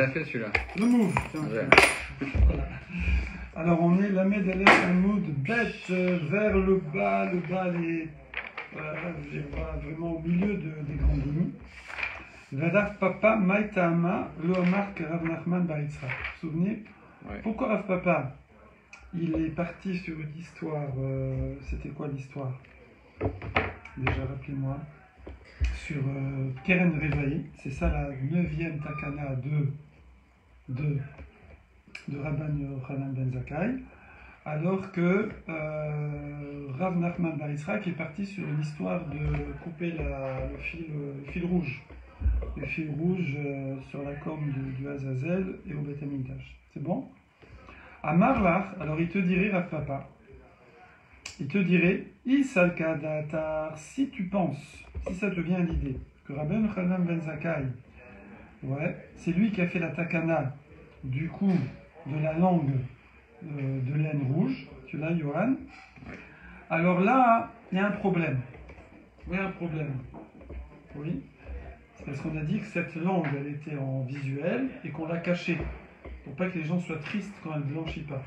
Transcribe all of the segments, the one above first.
Ça fait celui-là. Le move. Tiens, Ouais. voilà. Alors on est la Aleph Hamoud bête vers le bas les voilà, vraiment au milieu des grandes lignes. Vadaf Papa Maïtama le Omar Rav Nachman Bar Yitzhak. Vous vous souvenez? Ouais. Pourquoi Rav Papa il est parti sur une histoire, c'était quoi l'histoire? Déjà rappelez-moi. Sur Keren Revaï, c'est ça la 9e takana de Rabban Yochanan Ben Zakkai, alors que Rav Nachman Bar Yitzhak est parti sur une histoire de couper le fil rouge. Le fil rouge sur la corne du Azazel et au Beth Amikdash. C'est bon? À Marlach, alors il te dirait, Rav Papa, il te dirait, Isalka Datar, si tu penses, si ça te vient à l'idée, que Rabban Yochanan Ben Zakkai, ouais, c'est lui qui a fait la takana du coup de la langue de laine rouge, tu l'as, Johan? Alors là, il y a un problème. Oui, un problème. Oui. C'est parce qu'on a dit que cette langue, elle était en visuel et qu'on l'a cachée. Pour pas que les gens soient tristes quand elle ne blanchit pas.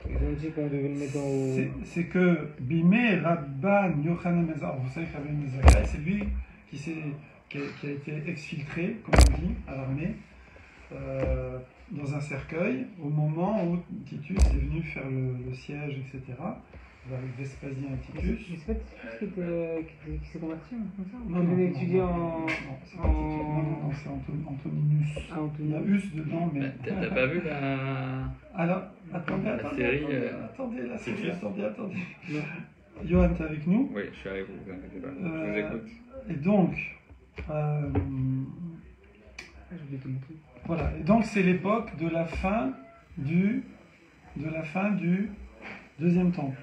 Ils ont dit qu'on devait le mettre au... C'est que Bimé Rabban Yochanan Ben Zakkai, vous savez que Rabban Ben Zakkai, c'est lui qui a été exfiltré, comme on dit, à l'armée, dans un cercueil, au moment où Titus est venu faire le siège, etc., avec Vespasien et Titus. Mais c'est pas Titus qui s'est converti, comme ça? Non, Qui non, venait étudier non, c'est Antoninus. Ah, Il y a Antoninus. Us dedans, mais... T'as pas vu la... Alors, attendez, série, la série, c'est attendez. Johan, t'es avec nous? Oui, je suis avec vous, vous inquiétez pas. Je vous écoute. Et donc... J'ai oublié tout le truc. Voilà, et donc c'est l'époque de la fin du deuxième temple,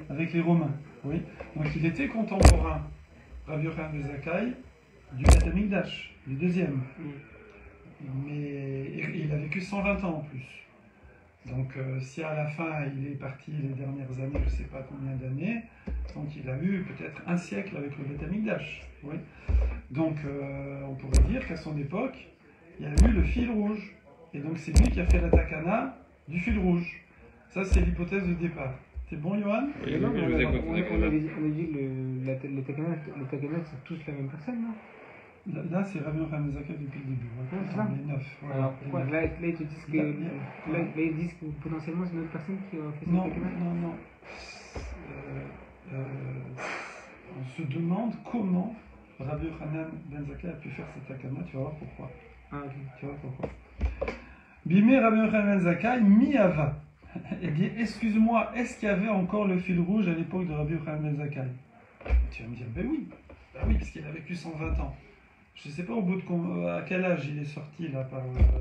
avec les Romains. Oui. Donc il était contemporain, Rabbi Yochanan Ben Zakkai, du Beth Amikdash, du deuxième. Mais il a vécu 120 ans en plus. Donc si à la fin il est parti les dernières années, je ne sais pas combien d'années, donc il a eu peut-être un siècle avec le Beth Amikdash. Oui. Donc on pourrait dire qu'à son époque, il y a eu le fil rouge. Et donc c'est lui qui a fait la takana du fil rouge. Ça c'est l'hypothèse de départ. C'est bon, Johan? Oui, Mais non, je vous écoute, on vous a inquiétez dit que les Takana, c'est tous la même personne, non? Là c'est Rabbi Yochanan Ben Zakkai depuis le début. Ouais, c'est ça. les 9. Voilà, Alors les pourquoi? neuf. Là, ils te disent que, là, ils disent que potentiellement c'est une autre personne qui a fait cette Non, Takana? non. On se demande comment Rabbi Yochanan Ben Zakkai a pu faire cette takana. Tu vas voir pourquoi. Ah, ok. Tu vas voir pourquoi. Bimé Rabbi Yochanan Ben Zakkai mi-ava. Il dit, excuse-moi, est-ce qu'il y avait encore le fil rouge à l'époque de Rabbi Yochanan Ben Zakkai? Tu vas me dire, ben oui, parce qu'il a vécu 120 ans. Je ne sais pas à quel âge il est sorti là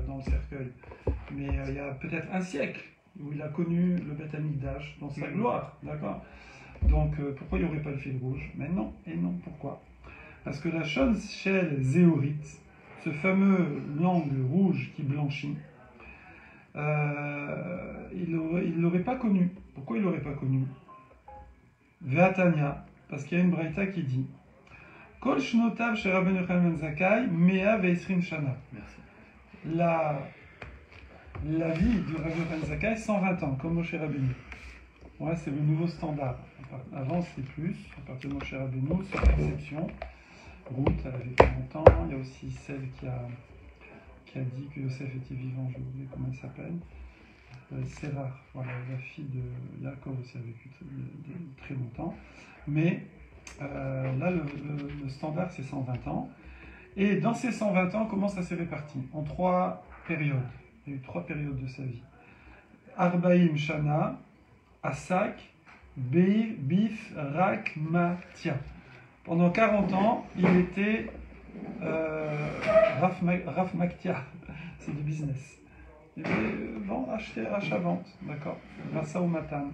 dans le cercueil, mais il y a peut-être un siècle où il a connu le Beth Amikdash dans sa gloire, d'accord? Donc pourquoi il n'y aurait pas le fil rouge? Mais non, et non, pourquoi? Parce que la Shonshel Zéorite, ce fameux langue rouge qui blanchit, il ne l'aurait pas connu. Pourquoi il ne l'aurait pas connu? Ve'atania, parce qu'il y a une braïta qui dit Kol shnotav chez Rabbi Yochanan Ben Zakkai, mea ve'esrim shana. Merci. La vie du Rabbi Yochanan Ben Zakkai, 120 ans, comme Moshe Rabbeinu. Ouais, c'est le nouveau standard. Avant, c'était plus. À partir de Moshe Rabbeinu, sauf exception. Ruth, elle a vécu longtemps. Il y a aussi celle qui a dit que Yosef était vivant. Je vous oublié comment elle s'appelle. Sérar, voilà, la fille de Yaakov aussi a vécu très longtemps. Mais là, le standard, c'est 120 ans. Et dans ces 120 ans, comment ça s'est réparti? En 3 périodes. Il y a eu 3 périodes de sa vie. Arbaïm Shana, Asak, Beir, Bif, Rak, Matia. Pendant 40 ans, il était Raf Maktia. C'est du business. Il était acheter, achat-vente, d'accord. Massa ou Matan.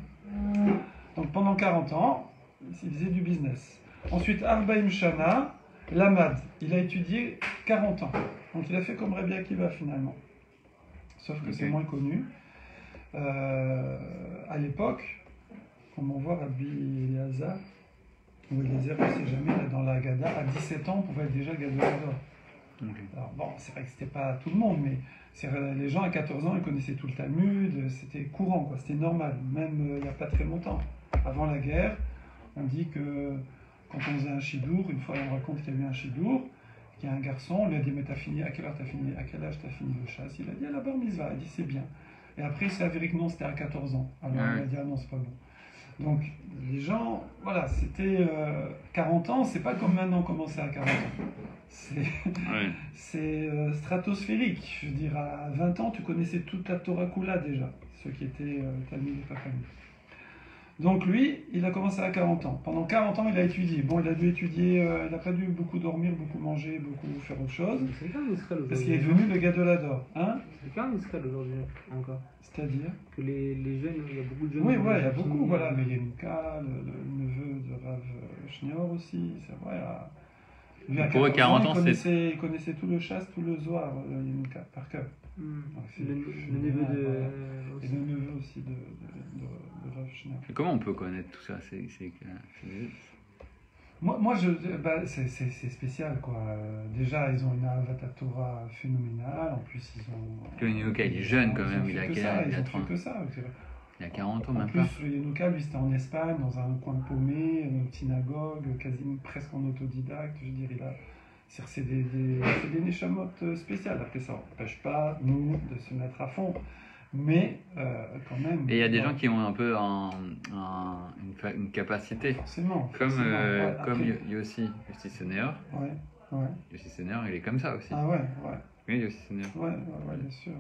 Donc pendant 40 ans, il faisait du business. Ensuite, Arbaïm Shana, Lamad. Il a étudié 40 ans. Donc il a fait comme Rabbi Akiva finalement. Sauf que c'est moins connu. À l'époque, comme on voit Rabbi Eliezer, ou Eliezer, je ne sais jamais, là, dans la Haggadah, à 17 ans, on pouvait être déjà Gadol Hador. Ok. Alors bon, c'est vrai que c'était pas tout le monde, mais les gens à 14 ans, ils connaissaient tout le Talmud, c'était courant, quoi, c'était normal, même il n'y a pas très longtemps. Avant la guerre, on dit que quand on faisait un chidour, une fois on raconte qu'il y a eu un chidour, qu'il y a un garçon, on lui a dit mais t'as fini, à quelle heure t'as fini, à quel âge t'as fini le chasse? Il a dit à la bar mitzvah, il a dit c'est bien. Et après il s'est avéré que non, c'était à 14 ans. Alors Ouais. il a dit ah non, c'est pas bon. Donc les gens, voilà, c'était 40 ans, c'est pas comme maintenant commencer à 40 ans. Ouais. C'est stratosphérique. Je veux dire, à 20 ans, tu connaissais toute la Torah Kula déjà, ceux qui étaient Talmud et Chachamim. Donc lui, il a commencé à 40 ans. Pendant 40 ans, il a étudié. Bon, il a dû étudier, il n'a pas dû beaucoup dormir, beaucoup manger, beaucoup faire autre chose. C'est le cas en Israël Parce qu'il aujourd'hui. est devenu le Gadolador. Hein? C'est le cas en Israël aujourd'hui encore. C'est-à-dire Que les jeunes, il y a beaucoup de jeunes. Oui, qui ont ouais, il y a fini, beaucoup. Voilà, mais Yenuka, le neveu de Rav Schneor aussi. C'est vrai. Lui, à Pour eux, 40 ans, il connaissait tout le chasse, tout le Zohar, Yenuka, par cœur. Donc, c'est Le neveu de. voilà. Et aussi. le neveu aussi de Rav Schneor. Et comment on peut connaître tout ça? Moi c'est spécial, quoi. Déjà, ils ont une Ahavat Torah phénoménale. En plus, ils ont. Le Yenuka, il est jeune quand même. Il a quel âge? Ils ont fait que ça. Il a 40 ans, En même plus, pas. le Yenuka, lui, c'était en Espagne, dans un coin paumé, une synagogue, quasiment presque en autodidacte. Je veux dire, c'est des neshamot spéciales. Après, ça n'empêche pas, nous, de se mettre à fond. Mais, quand même. Et il y a des ouais, gens qui ont un peu une capacité. Forcément. Comme, ouais, comme après- Yossi Senior. Ouais. Yossi Senior, il est comme ça aussi. Ah ouais. Oui, Yossi Senior. Ouais, bien sûr.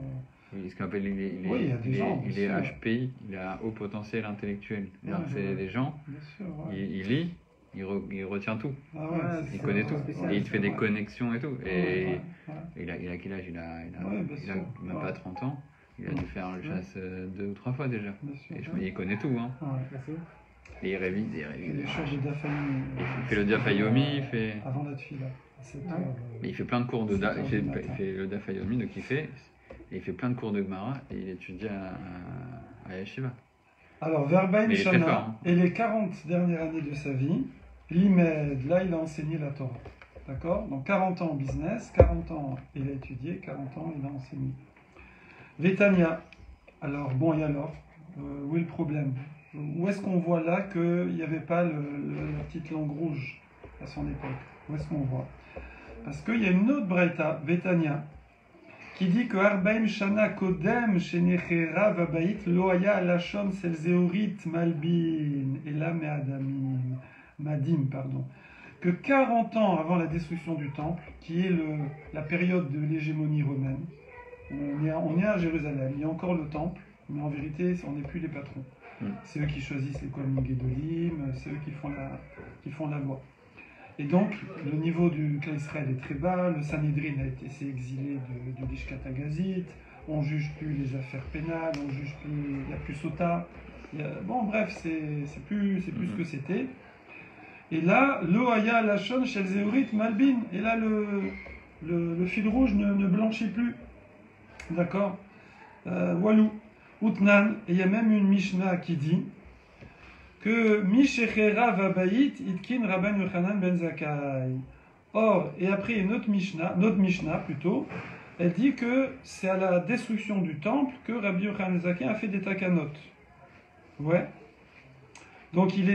Oui, ce qu'on appelle, Oui, il y a des gens, il bien est sûr. HPI, il a haut potentiel intellectuel. C'est-à-dire que c'est Ouais. des gens, Bien sûr, ouais. il lit, il retient tout, Ah Ouais, il c'est connaît vraiment tout, spécial. et il te fait des ouais. connexions et tout. Et Ouais. il a quel âge? Il a Ouais, bien sûr. même pas 30 ans, il a dû faire le chasse 2 ou 3 fois déjà. Bien sûr. Et il connaît tout, hein. Ouais. Merci. Et il révise, Et les choses de Dafayomi. Il fait le Dafayomi, il fait... Avant la tuile, à 7 Ah. heures. Mais il fait plein de cours de C'est il tard du matin. fait le Dafayomi, donc il fait plein de cours de Gemara et il étudie à Yeshiva. Alors, Verbaim Mais il est très Shana, fort, hein. et les 40 dernières années de sa vie, l'Imed, là, il a enseigné la Torah. D'accord? Donc, 40 ans en business, 40 ans il a étudié, 40 ans il a enseigné. Vétania. Alors, bon, et alors où est le problème? Où est-ce qu'on voit là qu'il n'y avait pas la petite langue rouge à son époque? Où est-ce qu'on voit? Parce qu'il y a une autre Braïta, Vétania, qui dit que Arbaim Shana Kodem Shenechera Vabait Loaya Lachon Selzeorit Malbin Ela Me'adamim Madim, pardon. Que 40 ans avant la destruction du temple, qui est la période de l'hégémonie romaine, on est à Jérusalem, il y a encore le temple, mais en vérité, on n'est plus les patrons. C'est eux qui choisissent les Kohanim Gedolim, c'est eux qui font la loi. Et donc, le niveau du clan Israël est très bas, le Sanhedrin s'est exilé du Lishkat Agazit, on ne juge plus les affaires pénales, on juge plus, il n'y a plus Sota. Bon, bref, c'est plus ce que c'était. Et là, Loaya Lachon Shel Zeorit Malbin, et là, le fil rouge ne blanchit plus. D'accord? Walou, Outnan, et il y a même une Mishnah qui dit que Mishechera Vabayit Itkin Rabban Yochanan Ben Zakkai. Or, et après notre Mishnah plutôt, elle dit que c'est à la destruction du temple que Rabbi Yochanan Ben Zakkai a fait des takanot. Ouais. Donc il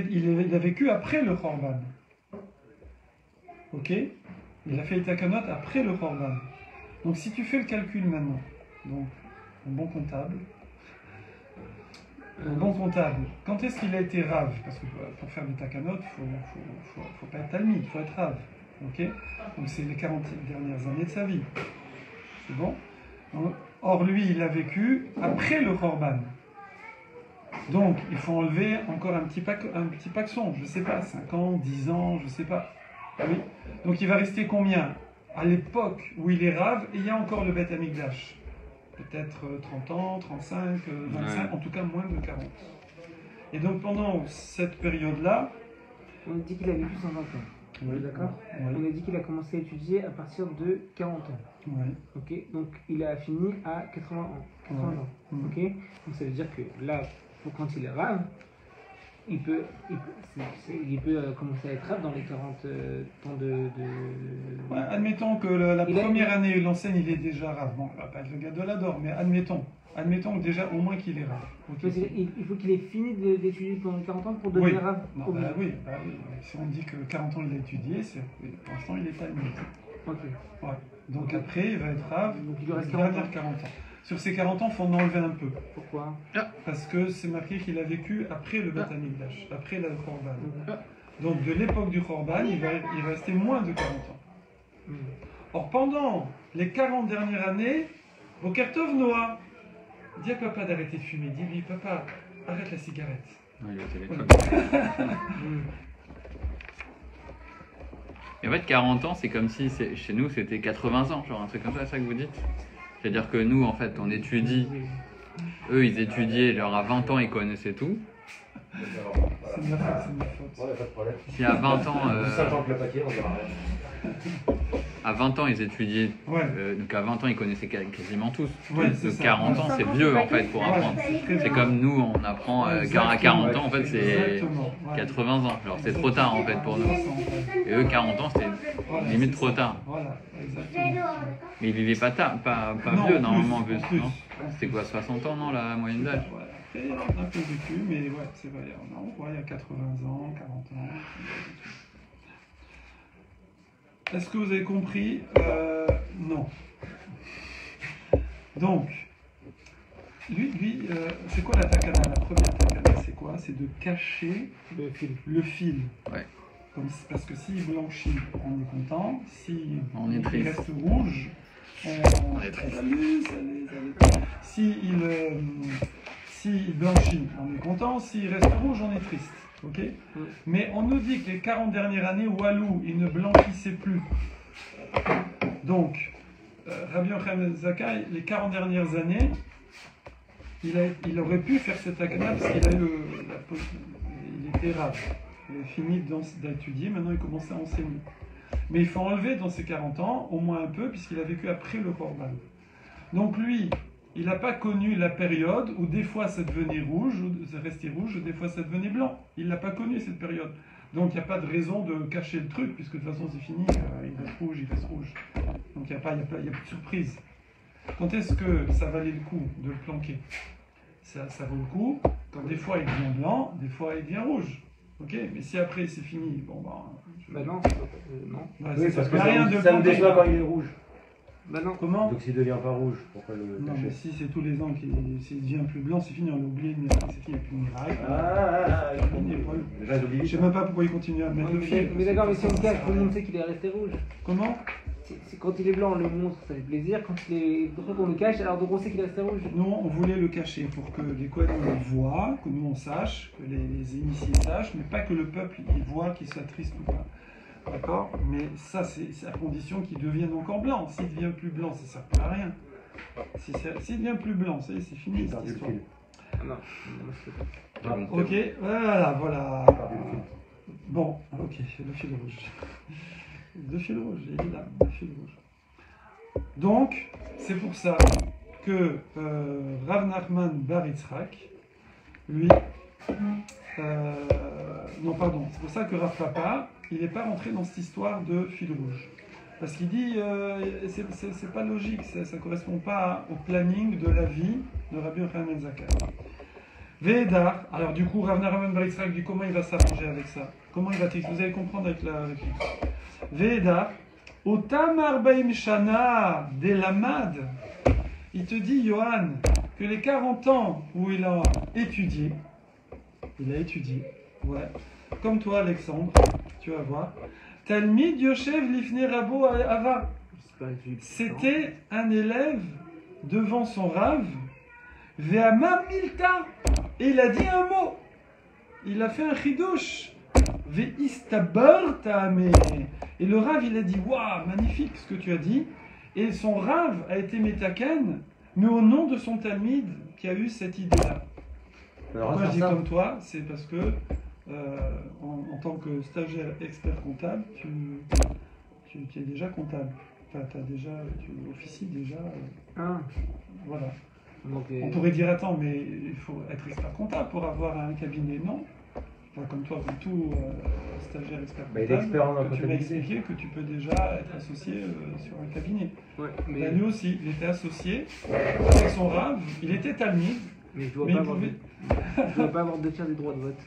a vécu après le Khorban. Ok? Il a fait les takanot après le Khorban. Donc si tu fais le calcul maintenant, donc un bon comptable, quand est-ce qu'il a été rave? Parce que pour faire des takanot, faut pas être talmide, il faut être rave. Ok? Donc c'est les 40 dernières années de sa vie. C'est bon? Or lui, il a vécu après le Khorban. Donc il faut enlever encore un petit paxon, je sais pas, 5 ans, 10 ans, je sais pas. Oui. Donc il va rester combien? À l'époque où il est rave, et il y a encore le Beth Amikdash. Peut-être 30 ans, 35, 25, Ouais. en tout cas moins de 40. Et donc pendant cette période-là, On a dit qu'il a vécu 120 ans. On est d'accord? Oui. On a dit qu'il a commencé à étudier à partir de 40 ans. Oui. Ok, donc il a fini à 80 ans. 80 ans. Mm. Ok, donc ça veut dire que là, quand il est rave, il peut commencer à être rave dans les 40 temps de... Ouais, admettons que la Il a- première année où il enseigne, il est déjà rave. Bon, il va pas être le gars de l'Ador, mais admettons que déjà au moins qu'il est rave. Ok. Il faut qu'il ait fini d'étudier pendant 40 ans pour devenir rave. Non, bah oui. Si on dit que 40 ans il a étudié, pour l'instant il est talmide. Ok. Ouais. Donc après, il va être rave Donc il lui reste les 40 ans. dernières 40 ans. Sur ces 40 ans, il faut en enlever un peu. Pourquoi? Parce que c'est marqué qu'il a vécu après le Beth Amikdash, après le Khorban. Mhm. Donc de l'époque du Khorban, il va rester moins de 40 ans. Mhm. Or, pendant les 40 dernières années, au Kertov Noah, dis à papa d'arrêter de fumer. Dis-lui, papa, arrête la cigarette. Ouais, le téléphone. Mhm. Et en fait, 40 ans, c'est comme si chez nous c'était 80 ans, genre un truc comme ça que vous dites. C'est-à-dire que nous, en fait, on étudie, eux ils étudiaient, genre à 20 ans ils connaissaient tout. C'est ma faute. Ouais, pas de problème. Si à 20 ans, 50 le paquet, on verra rien. à 20 ans ils étudiaient, Ouais. donc à 20 ans ils connaissaient quasiment tous. Ouais, c'est Donc ça. 40 ans c'est vieux en fait pour apprendre. très C'est bien. comme nous, on apprend à Exactement. 40 ans, en fait c'est Exactement, ouais. 80 ans. Genre c'est trop tard en fait pour nous. Et eux 40 ans c'était Voilà, limite c'est trop ça. tard. Voilà, exactement. Mais ils vivaient pas tard, pas Non, vieux en normalement, plus, vu, en plus. non? C'était quoi, 60 ans, non, la moyenne d'âge? Ouais, après, on a un peu vécu, mais ouais, c'est vrai. On voit, il y a 80 ans, 40 ans. Est-ce que vous avez compris? Non. Donc, lui c'est quoi la takana? La première takana, c'est quoi? C'est de cacher Le fil. le fil. Ouais. Parce que s'il blanchit, on est content. Si On est il triste. reste rouge, On est triste. Salut. S'il blanchit, on est content. S'il reste rouge, on est triste. Ok. Mais on nous dit que les 40 dernières années, Walou, il ne blanchissait plus. Donc, Rabbi Yochanan Zakkai, les 40 dernières années, il aurait pu faire cette akana parce qu'il a eu il était rave. Il a fini d'étudier, maintenant il commençait à enseigner. Mais il faut enlever dans ses 40 ans, au moins un peu, puisqu'il a vécu après le Korban. Donc lui, il n'a pas connu la période où des fois ça devenait rouge, ou ça restait rouge, ou des fois ça devenait blanc. Il n'a pas connu cette période. Donc il n'y a pas de raison de cacher le truc, puisque de toute façon c'est fini, il reste rouge, il reste rouge. Donc il n'y a pas de surprise. Quand est-ce que ça valait le coup de le planquer? Ça vaut le coup quand des fois il devient blanc, des fois il devient rouge. Ok? Mais si après c'est fini, bon bah... Bah non, non. Ouais, Oui, ça parce que sert à rien de ça me planquer. déçoit quand il est rouge. Bah non. Comment? Donc s'il devient pas rouge, pourquoi le Non, mais cacher? si c'est tous les ans s'il devient plus blanc, c'est fini, on a oublié le miracle, c'est fini, il n'y a plus de miracle. Ah, Fini, le problème. déjà Je j'oublie. sais même pas pourquoi il continue à mettre le fil. Mais d'accord, mais si on le cache, Ça tout le monde sert à sait qu'il est resté rouge. rien. Comment? Quand il est blanc, le monstre, ça fait plaisir. Quand il est drôle, on le cache, alors donc on sait qu'il est resté rouge. Nous, on voulait le cacher pour que les Kohanim le voient, que nous on sache, que les initiés sachent, mais pas que le peuple il voit qu'il soit triste ou pas. D'accord? Mais ça, c'est à condition qu'il devienne encore blanc. S'il devient plus blanc, ça ne sert plus à rien. S'il devient plus blanc, ça y est, c'est fini cette histoire. Ah non, moi je peux pas. Ok, voilà. Bon, ok, le fil rouge. Le fil rouge, évidemment, le fil rouge. Donc, c'est pour ça que Rav Nachman Bar Yitzhak, lui, non pardon, c'est pour ça que Rav Papa, il n'est pas rentré dans cette histoire de fil rouge. Parce qu'il dit, c'est pas logique, ça ne correspond pas au planning de la vie de Rabbi Yochanan Zakkai. Vedar, alors du coup, Rav Nachman Bar Yitzhak dit comment il va s'arranger avec ça. Comment il va t'expliquer? Vous allez comprendre avec la réplique. Vedar, Otam Arbaim Shana de Lamad. Il te dit, Johan, que les 40 ans où il a étudié, ouais, comme toi, Alexandre, tu vas voir, Talmid Yoshev Lifne Rabo Ava. C'était un élève devant son Rav, Ve'amar Milta, et il a dit un mot. Il a fait un chidouche. Ve'istabar ta'ame. Et le Rav, il a dit, waouh, magnifique ce que tu as dit. Et son Rav a été métaken, mais au nom de son Talmid qui a eu cette idée-là. Pourquoi je dis comme toi? C'est parce que, en tant que stagiaire expert comptable, tu es déjà comptable. Enfin, tu officies déjà. Voilà. Donc, On pourrait dire, attends, mais il faut être expert comptable pour avoir un cabinet. Non. pas comme toi, comme tout stagiaire expert Bah, il est expert en que tu m'as comptabilité. expliqué que tu peux déjà être associé sur un cabinet. Ouais, Bah, lui aussi, il était associé avec son rave, il était talmide, mais je dois mais pas il avoir pouvait... je dois pas avoir deux tiers des droits de vote.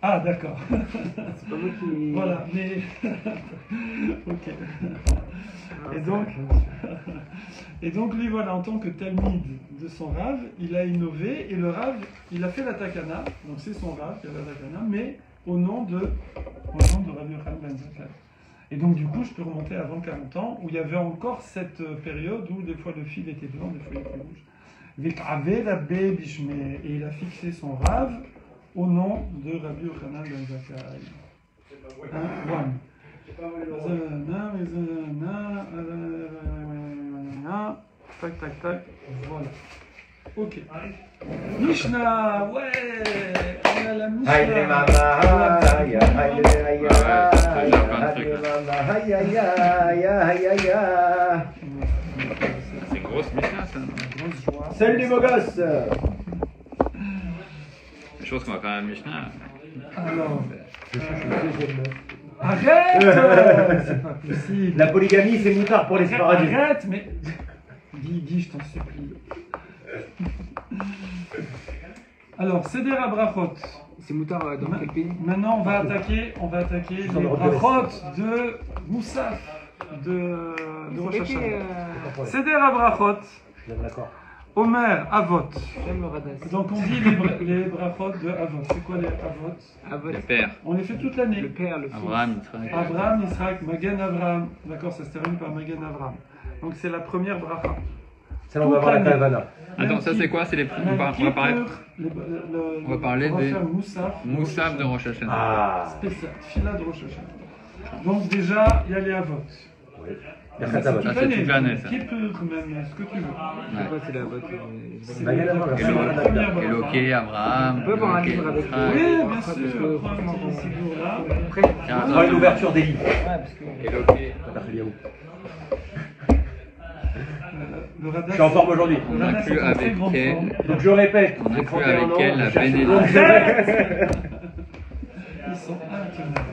Ah, d'accord. C'est pas moi qui. Voilà, mais... ok. Ah, Et c'est donc- la condition. Et donc lui, voilà, en tant que talmide de son rave, il a innové, et le rave, il a fait la takana, donc c'est son rave qui a fait la takana, mais au nom de Rabbi Yochanan ben Zakkai. Et donc du coup, je peux remonter avant 40 ans, où il y avait encore cette période où des fois le fil était blanc, des fois il était rouge. Vek'ave Rabbe Bishme, et il a fixé son rave au nom de Rabbi Yochanan ben Zakkai. One. Tac, tac, tac. Voilà. Ok. Mishnah, ouais. On a la Mishnah. Aïe mama, aïe aïe aïe aïe. C'est une grosse Mishnah, ça. Grosse joie. Salut les beaux gosses. Je pense qu'on va faire un Mishnah. Alors, Je cherche une deuxième meuf. arrête. C'est pas possible. La polygamie, c'est moutard pour les Sfaradiens. Arrête, mais... Dis, je t'en supplie. Alors, Seder Abrachot. C'est moutard dans quel pays? Maintenant, on va attaquer les Dans le Europe de l'Est. brachot de Moussaf, de Rosh C'est Hashanah. qui, Seder Abrachot, Je suis d'accord. Omer Avot. J'aime le Radas. Donc on dit les brachot de Avot. C'est quoi les Avot? Avot. Le père, On les fait toute Le l'année. père, le fils. Abraham, Yitzhak. Abraham, Israël, Magen Abraham. D'accord, ça se termine par Magen Abraham. Donc c'est la première bracha. Ça, on va voir la caravana. Attends, ça c'est quoi? C'est les on va parler On va parler des faire Moussaf. Moussaf de Rosh Hashanah. Ah. Spécial, Fila de Rosh Hashanah. Donc déjà, il y a les Avot. Oui. Ça, Merci à Ah, c'est toute l'année, ça. Qui peut même, ce que tu veux. C'est quoi, c'est la vote C'est Magen Abraham, c'est merci. la première bracha. Eloké, Abraham, On peut avoir un Eloké, livre avec Yitzhak. Oui, bien Parce sûr. que Prends un franchement, petit séjour là. Après, Tiens, On fera une ouverture des livres. ouais, parce que. Eloké. Le Radak, Je suis en forme aujourd'hui. On le a Radak, cru c'est en très avec grande quel- forme. Donc je répète. On a j'ai cru 31 avec ans, elle la je cherche une bénédiction. Ils sont intenables.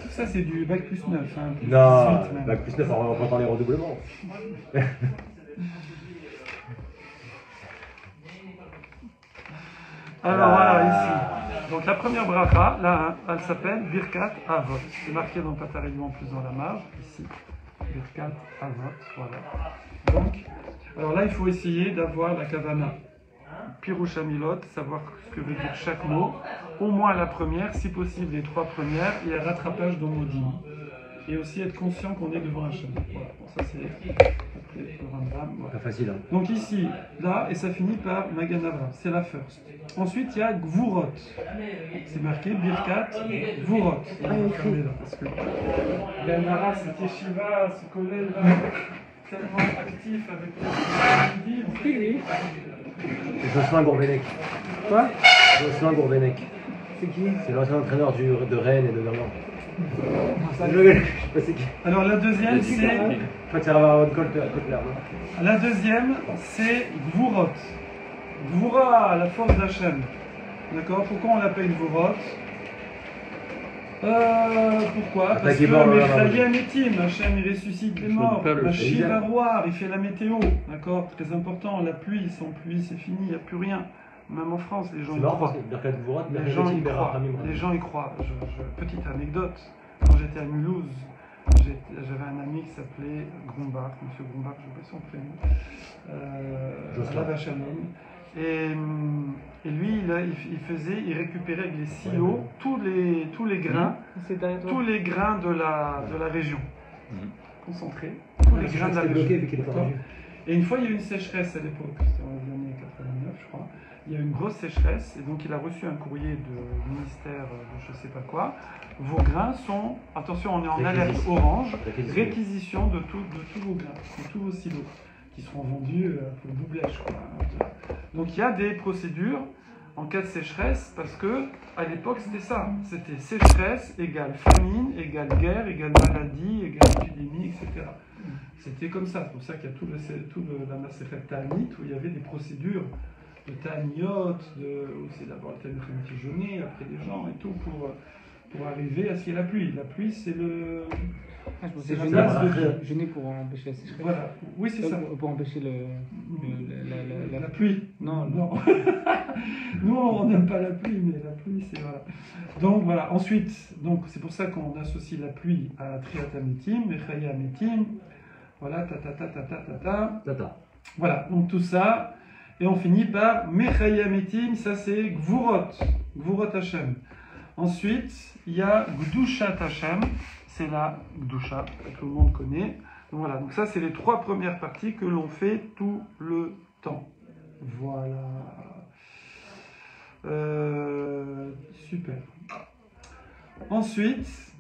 Tout ça, c'est du bac plus 9. Hein, plus Non, 18 même. bac plus 9 en comptant les redoublements. Alors voilà, ici. Donc la première bracha, là, hein, elle s'appelle Birkat Avot. C'est marqué dans Patarélion plus dans la marge, ici. Birkat Avot, voilà. Donc, alors là, il faut essayer d'avoir la kavana. Piroucha Milot, savoir ce que veut dire chaque mot. Au moins la première, si possible les trois premières, et un rattrapage dans Modim. Et aussi être conscient qu'on est devant un Hachem. Voilà, bon, ça c'est après le Rambam. Voilà. Pas facile, hein. Donc ici, là, et ça finit par Magan Avraham, c'est la first. Ensuite, il y a Gvurot. C'est marqué Birkat Gvurot. On va fermer là, parce que Ben Mara, cet yeshiva, ce collège là, tellement actif avec les livres. Qui lui? Jocelyn Gourvenec. Quoi? Jocelyn Gourvenec. C'est qui? C'est l'ancien entraîneur de Rennes et de Verlan. Ça, Je sais pas c'est qui. Alors la deuxième, c'est Je crois que ça va avoir une colte à Côte-Claire, non? la deuxième, c'est Gvurot. Gvura, la force d'Hachem. D'accord? Pourquoi on l'appelle Gvurot? Pourquoi? Parce Attaquez que mort, là, Mechayem Etim, Hachem il ressuscite les morts, pas le Machir Aroir, il fait la météo, d'accord? Très important, la pluie, sans pluie c'est fini, il n'y a plus rien. Même en France, les gens C'est y marrant croient. parce que Birkat Gvourat, Les gens y croient. Les gens y croient. Petite anecdote, quand j'étais à Mulhouse, j'avais un ami qui s'appelait Grumbach, Monsieur Grumbach, j'ai oublié son prénom, Jocelyn. Alain Shalom. Et lui, il récupérait avec les silos tous les grains, C'est derrière toi. tous les grains de la région. Mhm. Concentrés, tous les grains de la bloqué région. vu qu'il est pas D'accord. rendu. Et une fois, il y a eu une sécheresse à l'époque, c'était dans les années 89, je crois. Il y a eu une grosse sécheresse, et donc il a reçu un courrier du ministère de je sais pas quoi. Vos grains sont, attention, on est en alerte Réquisition. orange, Réquisition. réquisition de tous vos grains, de tous vos silos, qui seront vendus pour doublage, quoi. Donc il y a des procédures en cas de sécheresse, parce que à l'époque c'était ça, c'était sécheresse égale famine, égale guerre, égale maladie, égale épidémie, etc. C'était comme ça, c'est pour ça qu'il y a la Masechet Ta'anit où il y avait des procédures le Ta'aniyot, où c'est d'abord le Ta'aniyot qui jeûner, après les gens et tout, pour arriver à ce qu'il y ait la pluie. La pluie, c'est le. Ah, je C'est pensais la base de- jeûner pour empêcher la sécheresse. Voilà, oui, c'est ça. Pour empêcher La pluie. Non, Non. Nous, on n'aime pas la pluie, mais la pluie, c'est voilà. Donc voilà. Ensuite, donc c'est pour ça qu'on associe la pluie à Triata Metim, Mechaya Metim. Voilà, ta. Tata. Voilà. Donc tout ça, et on finit par Mechaya Metim. Ça c'est Gvurot, Gvurot Hashem. Ensuite, il y a Gdushat Hashem. C'est la Gdusha que tout le monde connaît. Donc voilà. Donc ça, c'est les 3 premières parties que l'on fait tout le temps. Voilà. Super. Ensuite,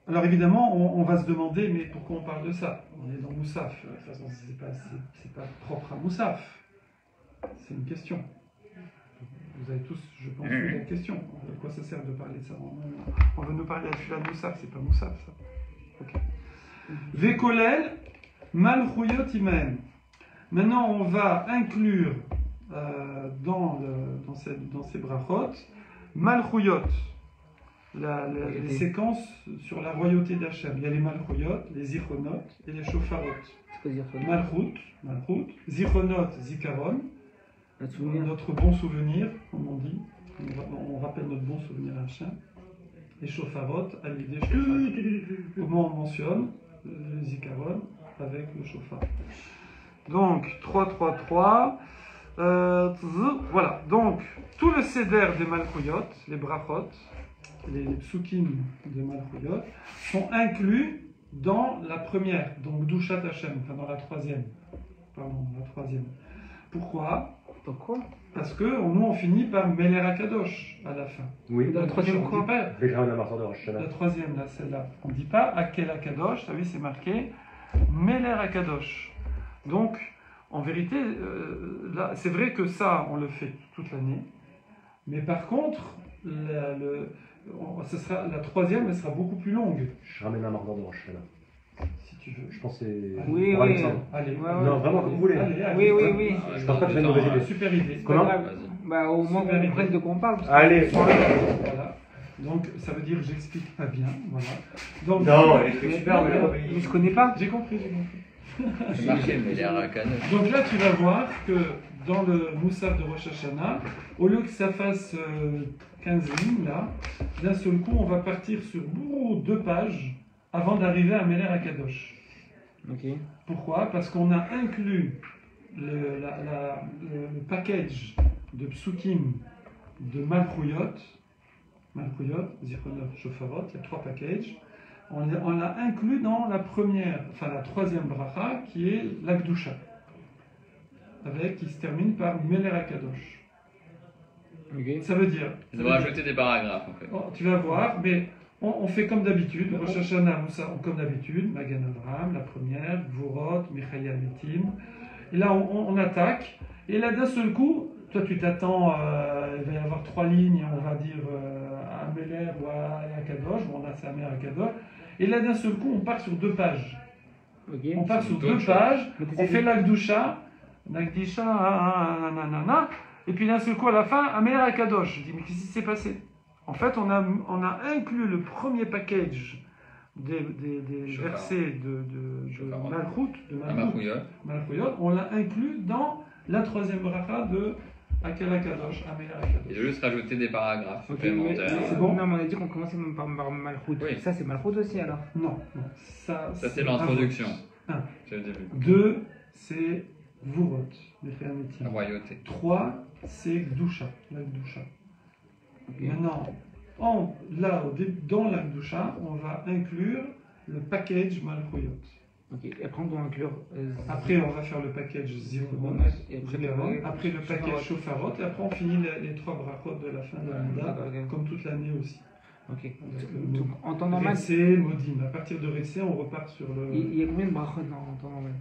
alors évidemment, on va se demander, mais pourquoi on parle de ça? On est dans Moussaf. De toute façon, c'est pas propre à Moussaf. C'est une question. Vous avez tous, je pense, eu la question. À quoi ça sert de parler de ça? On veut nous parler à celui-là de Moussaf, c'est pas Moussaf, ça. Ok. Vekolel, Malchuyot Imen. Maintenant, on va inclure dans ces brachot Malchuyot, les séquences sur la royauté d'Hachem. Il y a les Malchuyot, les Zichronot et les Shofarot. C'est quoi dire ça? Malchut, Zichronot, Zikaron, notre bon souvenir, comme on dit. On rappelle notre bon souvenir à Hachem. Et Shofarot, à l'idée Shofar. Comment on mentionne le Zikaron avec le Shofar. Donc, 3. Voilà. Donc, tout le Seder des Malchuyot, les brachot, les psukim des Malchuyot, sont inclus dans la première, donc Dushat Hashem, enfin dans la troisième. Pardon, la troisième. Pourquoi? Parce que nous, on finit par Meler Akadosh à la fin. Oui. La troisième On dit pas- Véchran à Martin de Rosh Hashanah. La troisième, là, celle-là. On ne dit pas Akel Akadosh, vous savez, c'est marqué Meler Akadosh. Donc, en vérité, là, c'est vrai que ça, on le fait toute l'année. Mais par contre, la troisième, elle sera beaucoup plus longue, Je ramène un Martin de Rosh Hashanah. si tu veux. Je pense que c'est. Oui, pour oui. Alexandre. Allez, Ouais, Non, vraiment, comme vous voulez. Allez. Oui. Je pense pas que c'est une mauvaise idée. Super idée. Comment? Vas-y. Bah, au moins, Super on idée. comprenne de quoi on parle. Allez. Voilà. Donc, ça veut dire que j'explique pas bien. Voilà. Donc, Non, elle est super, mais là, Mais je connais pas. j'ai compris. C'est marqué, mais il y a Rakanosh. Donc là, tu vas voir que dans le Moussaf de Rosh Hashanah, au lieu que ça fasse 15 lignes, là, d'un seul coup, on va partir sur 2 pages avant d'arriver à Meler Akadosh. Ok. Pourquoi? Parce qu'on a inclus le package de psukim de Malchuyot, Zichronot, Shofarot, il y a 3 packages. On l'a inclus dans la troisième bracha qui est l'Akdusha, qui se termine par Meler Akadosh. Ok. Ça veut dire. Il devrait ajouter des paragraphes en fait. Tu vas voir, mais on fait comme d'habitude. Rosh Hashanah, comme d'habitude, Magan Avraham, la première, Gvurot, Mechaya Metim. Et là, on attaque. Et là, d'un seul coup, toi, tu t'attends, il va y avoir 3 lignes, on va dire à Meler ou à Akadosh. Bon, là, c'est à Meler Akadosh. Et là, d'un seul coup, on part sur 2 pages. Ok. On part sur d'autres 2 choses. pages, Mais on fait l'Akdusha, nanana, et puis d'un seul coup, à la fin, Amer Akadosh. Je dis, mais qu'est-ce qui s'est passé? En fait, on a inclus le premier package des Shofar. versets de Shofar. Malchuyot, on l'a inclus dans la troisième bracha de Akel Akadosh, Amer Il Akadosh. faut juste rajouter des paragraphes Ok, mais supplémentaires. c'est bon. Non, mais on a dit qu'on commençait par Malchut. Oui. Ça, c'est Malchut aussi alors. Non, ça Ça, c'est l'introduction. Un. C'est le début. 2, c'est Gvurot, les La Metim. royauté. 3, c'est Gdusha, la Gdusha. Ok. Maintenant, dans la Gdusha, on va inclure le package Malchuyot. Ok. Et après, on doit inclure. Après, on va faire le package Zichronot, Et après, après le package Shofarot, et après, on finit les 3 brachot de la fin de la Mida, D'accord, ok. comme toute l'année aussi. Ok. Avec Donc, en temps normal, Retsé, Modim. À partir de Retsé, on repart sur le. il y a combien de brachot en temps normal?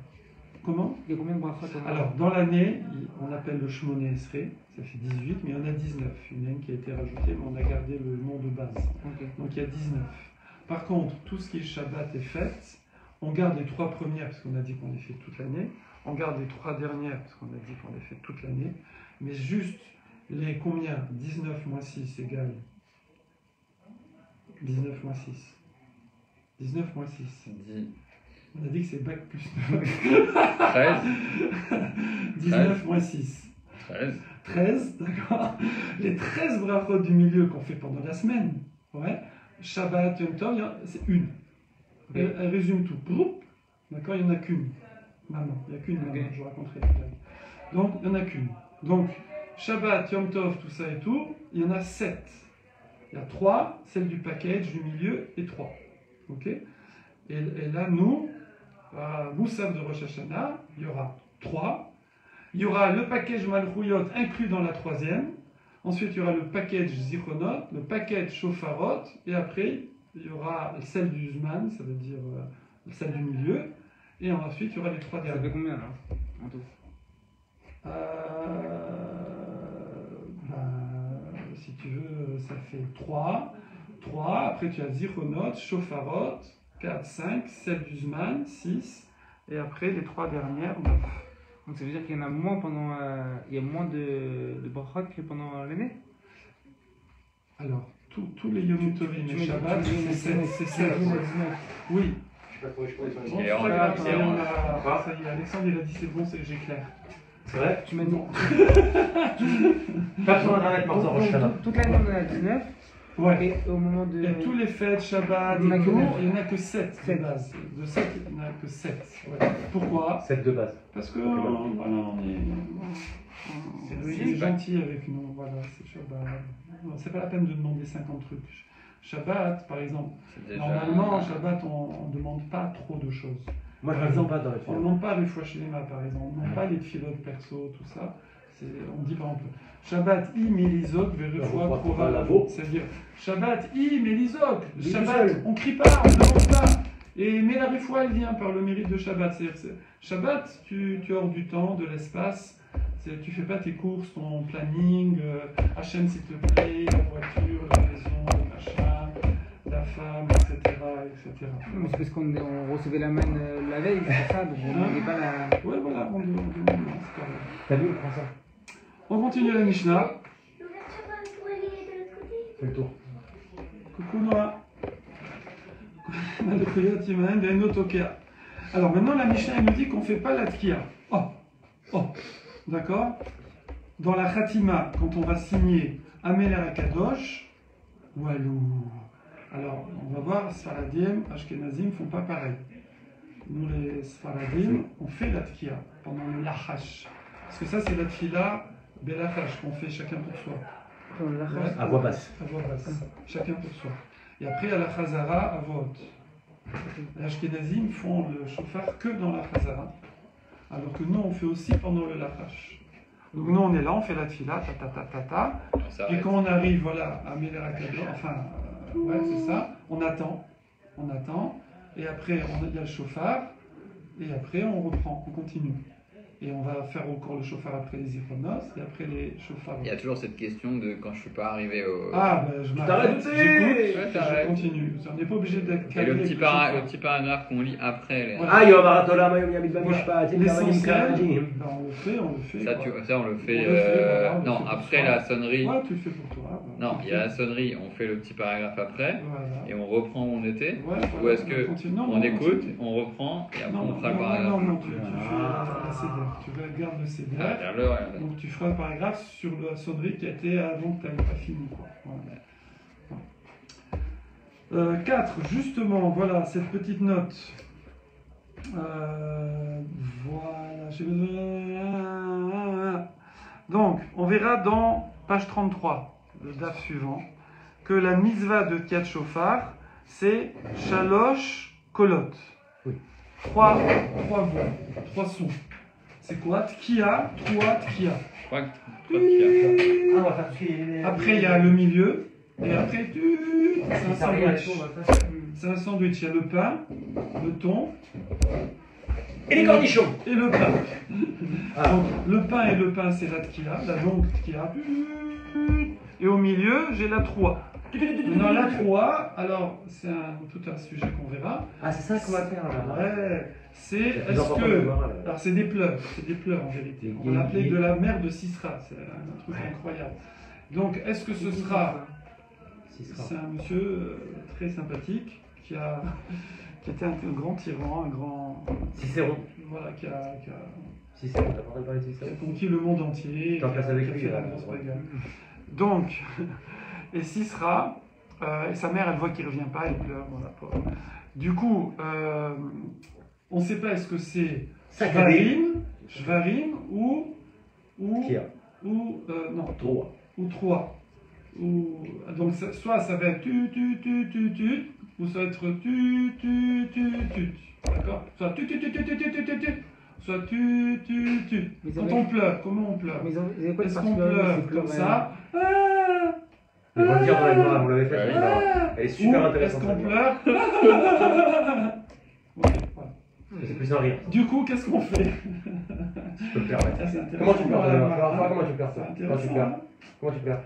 Comment? Il y a combien de brachot en temps normal? Alors, dans l'année, on appelle le Shmoné Esrei, ça fait 18, mais il y en a 19. Il y en a une qui a été rajoutée, mais on a gardé le nom de base. Ok. Donc il y a 19. Par contre, tout ce qui est Shabbat et fête, on garde les 3 premières, parce qu'on a dit qu'on les fait toute l'année. On garde les 3 dernières, parce qu'on a dit qu'on les fait toute l'année. Mais juste les combien? 19 moins 6 égale 19 moins 6. 19 moins 6. 10, On a dit que c'est bac plus 13, 19 moins 6. 13. 13, d'accord. Les 13 brachot du milieu qu'on fait pendant la semaine. Ouais. Shabbat, Yom Tov, c'est une. Elle résume tout. Broup. D'accord, il n'y en a qu'une. Maman, il n'y a qu'une maman, je vous raconterai. Donc, il n'y en a qu'une. Donc, Shabbat, Yom Tov, tout ça et tout, il y en a 7. Il y a 3, celle du package du milieu et 3. Ok. Et là, nous, à Moussaf de Rosh Hashanah, il y aura 3. Il y aura le package Malchouyot inclus dans la 3e. Ensuite, il y aura le package Zichronot, le package Shofarot. Et après, il y aura celle du Zman, ça veut dire celle du milieu. Et ensuite, il y aura les 3 Ça derniers. fait combien là en tout? Si tu veux, ça fait 3. 3. Après, tu as Zichronot, Shofarot, 4, 5, celle du Zman, 6. Et après, les 3 dernières, 9. Donc ça veut dire qu'il y en a moins pendant. Il y a moins de brachot que pendant l'année? Alors, tous les Yom Tovim et Shabbat, c'est 7. Oui. Je sais pas trop, je connais sur les Bon, Et c'est en- pas grave, et en- ça y est, Alexandre il a dit c'est bon, j'éclaire. C'est vrai? Tu m'as dit. Pas besoin d'internet par exemple, Rosh Hashanah. Toute l'année on en a 19. Ouais. Et au moment de. Et tous les fêtes, Shabbat, Il y en a que et tout, neuf. il n'y en a que 7 de 7. base. De 7, il n'y en a que 7. Ouais. Pourquoi? 7 de base. Parce que Ok, voilà, bon. on est. C'est C'est logique. gentil avec nous, voilà, c'est Shabbat. Non, c'est pas la peine de demander 50 trucs. Shabbat, par exemple, C'est déjà- normalement, Shabbat, on ne demande pas trop de choses. Moi je Par rajoute exemple, pas dans les On ne films. demande pas les fois Shlema, par exemple, on ne demande pas les tfilotes perso, tout ça. On dit par exemple Shabbat i melizok verefoua Verefoua krova lavo. lavo. C'est-à-dire Shabbat i melizok. Dis Shabbat, seul. on crie pas, on ne demande pas. Mais la refoua, elle vient par le mérite de Shabbat. Shabbat, tu es hors du temps, de l'espace. Tu fais pas tes courses, ton planning, Hachem s'il te plaît, la voiture, la maison, le machin, la femme, etc. etc. Mais c'est parce qu'on recevait la manne la veille, c'est pour ça, donc on n'avait pas la. Ouais, voilà, on demande, c'est correct. T'as vu, prends ça. On continue la Mishnah. Fais le tour. Coucou Noah. Alors maintenant la Mishnah elle nous dit qu'on ne fait pas la tkia. Oh, d'accord. Dans la Khatima, quand on va signer Ameler Akadosh, Walou. Alors on va voir, Sfaradim, Ashkenazim font pas pareil. Nous les Sfaradim, on fait la tkia pendant le Lachash. Parce que ça c'est la tfila Belachash qu'on fait chacun pour soi. Ouais. À voix basse. À voix basse. Chacun pour soi. Et après, à la Chazara, à voix haute. Les Ashkenazim font le chauffard que dans la Chazara, alors que nous, on fait aussi pendant le Lachash. Donc nous, on est là, on fait la tfila, ta ta ta ta ta. On Et s'arrête. quand on arrive, voilà, à Melera Kadosh, enfin, ouais, c'est ça, on attend. Et après, il y a le chauffard. Et après, on reprend, on continue. Et on va faire encore le chauffard après les Ironos, et après les chauffards. Il y a toujours cette question de quand je suis pas arrivé au. Ah, ben je t'arrêtes m'arrête, aussi. j'écoute, Ouais, je t'arrêtes. continue. On n'est pas obligé d'être Et calé. le avec petit, le chauffard. le petit paragraphe qu'on lit après. Les... Voilà. Ah, yo, Baratola, Mayom Yamid Voilà. Bamishpat, L'essentiel, ben, on le fait. Ça, on le fait. quoi. On le fait, voilà, on le non, fait pour après soi. la sonnerie. Ouais, tu le fais pour toi. ben, Non, tu il le y a la fais. sonnerie, on fait le petit paragraphe après. Voilà. Et on reprend où on était. Ouais, voilà, Ou est-ce que continue. Non, on non, écoute, continue. on reprend et après Non, on fera le non, paragraphe. non, tu fais la CDR. Tu regardes le Ah, CDR. regarde-le, regarde-le. Donc tu feras le paragraphe sur la sonnerie qui a été avant que tu n'avais pas fini. Quoi. Voilà. 4, justement, voilà cette petite note. Voilà. Donc, on verra dans page 33, le DAF suivant, que la mitzvah de Tkiat Shofar, c'est Shalosh Kolot. Oui. 3 voix, 3 sons. C'est quoi? Tkia, 3 Tkia. Je crois qu'il y a. Ah, on va faire tout ce qui est. Après, il y a le milieu. Et après, c'est un Ça regarde, sandwich. on va faire ça. C'est un sandwich. Il y a le pain, le thon Et les cornichons. et le pain. Ah. Donc, le pain et le pain, c'est la tkia, la longue tkia. Et au milieu, j'ai la 3. Maintenant, la 3, alors c'est tout un sujet qu'on verra. Ah, c'est ça qu'on va faire là. Ouais, c'est plus est-ce important que. que moi, là. Alors, c'est des pleurs en vérité. On l'appelait de la mère de Sisra, c'est un truc incroyable. Donc, est-ce que ce sera. C'est un monsieur très sympathique qui était un grand tyran, un grand. Cicéron. Voilà, qui a Cicéron, t'as pas entendu parler de Cicéron? conquis le monde entier. T'en places avec qui a lui, fait la là. grosse bagarre. Donc, et Sisra, et sa mère, elle voit qu'il ne revient pas, elle pleure. Voilà, pauvre. Du coup, on ne sait pas est-ce que c'est Shvarim ou Qui a? non, Trois. ou 3. Donc, soit ça va être tu, ou ça va être tu. D'accord? Soit tu, soit tu. Mais Quand avec- on pleure, comment on pleure? Mais ils avaient pas de Est-ce qu'on particularité, pleure c'est comme quand ça? Je vais le dire dans la Gemara, vous l'avez fait, elle est Ou super est-ce intéressante. qu'on cette Gemara. pleure? Ok, voilà. C'est plus un rire, Du coup, qu'est-ce qu'on fait? si je peux me permettre. Ça, c'est intéressant. Comment tu pleures, Voilà, Thomas? voilà. Comment tu pleures, C'est toi? Comment tu intéressant, pleures? hein. Comment tu pleures?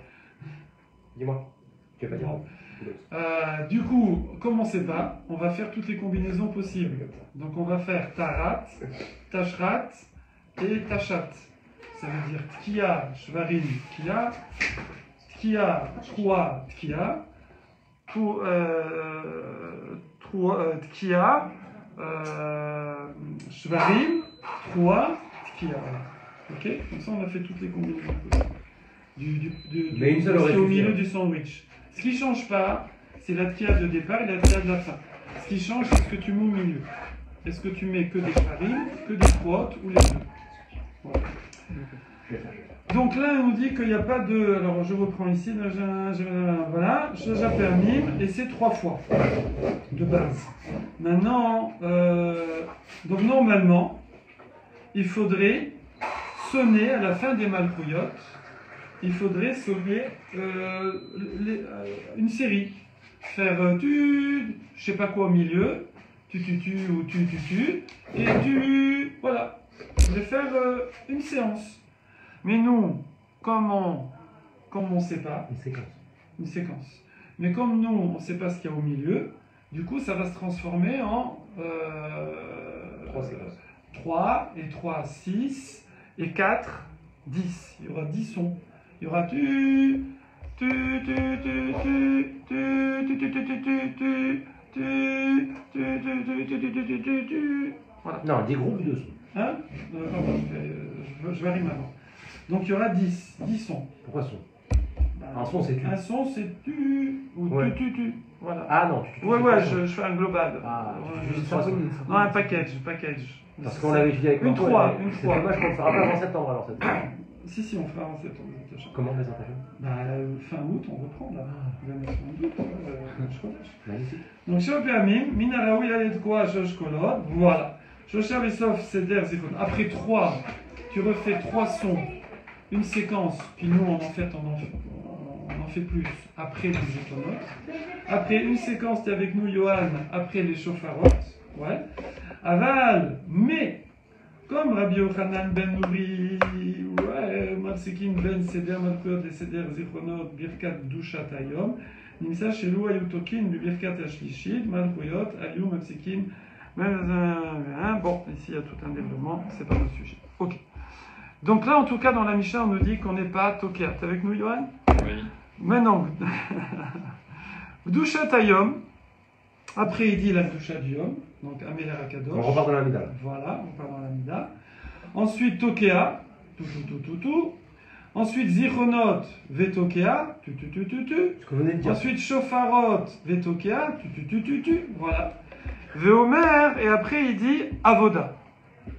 Dis-moi. Tu vas pas dire? Du coup, comme on ne sait pas, on va faire toutes les combinaisons possibles. Donc on va faire tarat, tashrat et tashat. Ça veut dire tkia, shvarim, tkia, tkia, trua, tkia, tkia, shvarim, trua, tkia. Voilà. Ok? Comme ça, on a fait toutes les combinaisons possibles. Mais une seule aurait c'est au suffi, milieu hein. du sandwich. Ce qui ne change pas, c'est la tkia de départ et la tkia de la fin. Ce qui change, c'est ce que tu mets au milieu. Est-ce que tu mets que des farines, que des protes ou les deux? Voilà. Donc là, on nous dit qu'il n'y a pas de. Alors je reprends ici. Voilà, Shajapernим, et c'est 3 fois de base. Maintenant, donc normalement, il faudrait sonner à la fin des Malkouyot. Il faudrait sonner une série. Faire tu, je sais pas quoi au milieu, tu ou tu, et tu. Voilà. Je vais faire une séance. Mais nous, comme on ne sait pas, une séquence. Mais comme nous, on ne sait pas ce qu'il y a au milieu, du coup, ça va se transformer en 3 séquences. 3 et 3, 6 et 4, 10. Il y aura 10 sons. Il y aura tu, voilà. Non, 10 groupes de sons. Hein? Pardon, je vais arriver avant. Donc il y aura 10 sons. Pourquoi son? Bah, Un son, c'est tu. Un son, c'est tu ou Ouais. tu. Voilà. Ah non, Ouais, je fais un global. Ah, Ouais, juste je- 3 sons. Non, un package. Parce qu'on l'avait étudié avec Une Marco, trois, et une c'est trois. dommage qu'on ne fera pas avant septembre alors cette fois. Si, on fera en septembre. Comment présentation? Bah, fin août, on reprend là. Fin août, je crois. Magnifique. Donc, Shopamim, Minaraoui, Alet quoi, Josh Kolod, voilà. Shoshav et Sof, Seder, Zikhon. Après 3, tu refais 3 sons, une séquence, puis nous, on en fait plus après les Zikhonotes. Après une séquence, tu es avec nous, Johan, après les Shofarot. Ouais. Aval, mais, comme Rabbi Yochanan ben Nouri, ouais, Marsikin ben Seder Malkot et Seder Zichronot, Birkat Dushat Ayom, Nimsa Shelou Ayutokin, Birkat Ashlishid, Malkoyot, Ayum, Marsikin, bon, ici il y a tout un développement, c'est pas le sujet. Ok. Donc là, en tout cas, dans la Mishnah, on nous dit qu'on n'est pas Tokia. T'es avec nous, Yohan? Oui. Maintenant, Dushat Ayom, après il dit la Dushat du Yom, donc Améler Akadosh. On repart dans la Mida. Voilà, on part dans la Mida. Ensuite, Tokea, tout. Ensuite, Zichronot, Vetokea, tu. Ce que vous venez de dire. Ensuite, Shofarot, Vetokea, tu. Voilà. Veomer, et après il dit Avoda.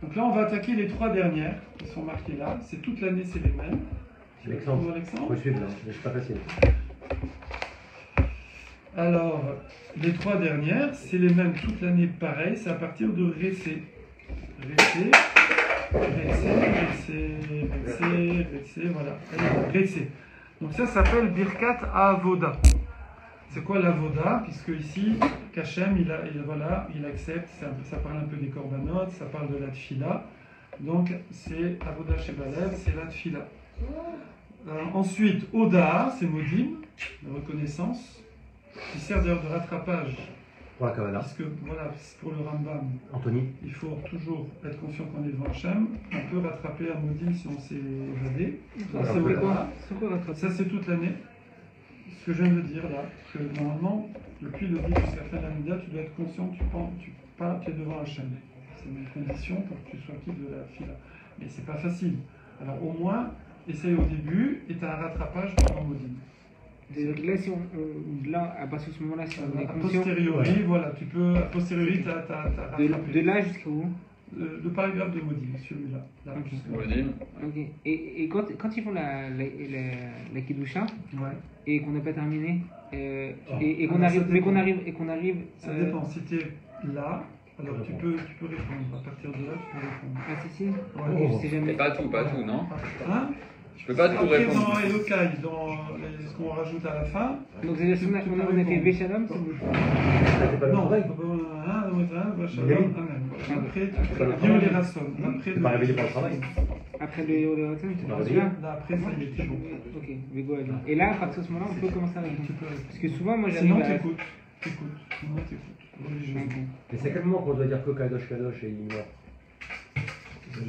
Donc là, on va attaquer les 3 dernières qui sont marquées là. C'est toute l'année, c'est les mêmes. Alexandre, Bonjour, Alexandre. faut suivre là, c'est pas facile. Alors, les 3 dernières, c'est les mêmes toute l'année, pareil, c'est à partir de Récé. Récé, voilà. Récé. Donc ça s'appelle Birkat Avoda. C'est quoi l'Avoda? Puisque ici, Kachem, il accepte, ça parle un peu des corbanotes, ça parle de la tfila. Donc c'est Avoda chez Balev, c'est la tfila. Ensuite, Oda, c'est Modim, la reconnaissance, qui sert d'ailleurs de rattrapage. Pour la Kavana. Parce que, voilà, pour le Rambam, Anthony. il faut toujours être conscient qu'on est devant Hachem. On peut rattraper un Modim si on s'est évadé. Ça, c'est Oda. Ça, c'est toute l'année. Ce que je viens de dire là, que normalement, depuis le début jusqu'à la fin de la Mida, tu dois être conscient que tu es devant Hachem. C'est une condition pour que tu sois quitte de la fila. Mais c'est pas facile. Alors au moins, essaye au début et tu as un rattrapage pendant Modim. Là, si là, à partir de ce moment-là, si on est A conscient. posteriori, voilà, tu peux, a posteriori, tu as rattrapé. De là jusqu'à où? Le paragraphe de Modim, celui-là. Là, Ok. jusqu'à- Modim. Ok. Et quand ils font la Kedusha, Ouais. et qu'on n'a pas terminé, et Ah, qu'on ça arrive, mais dépend. qu'on arrive. Ça dépend. Si tu es là, alors tu peux répondre. À partir de là, tu peux répondre. Ah, si. Ouais. Ok, je sais jamais. Et pas tout, non? Hein? Je peux pas tout Après, répondre. dans Elokai, dans ce qu'on rajoute à la fin, Donc, c'est-à-dire, si on a fait Béchalom, c'est bon. C'est pas le non, travail. après, Voilà. Dieu les rassemble. Après, C'est pas réveillé par le travail. Après le Yoderotan, c'est Non, pas vas-y. celui-là. là, après, ça, il était bon. Ok, Vego a dit. Et là, à partir de ce moment-là, on peut commencer à répondre. Tu peux répondre. Parce que souvent, moi, j'arrive Sinon, à. t'écoutes. Sinon, t'écoutes. Religieusement. Ok. Mais c'est à quel moment qu'on doit dire que Kadosh Kadosh et Imor? Je sais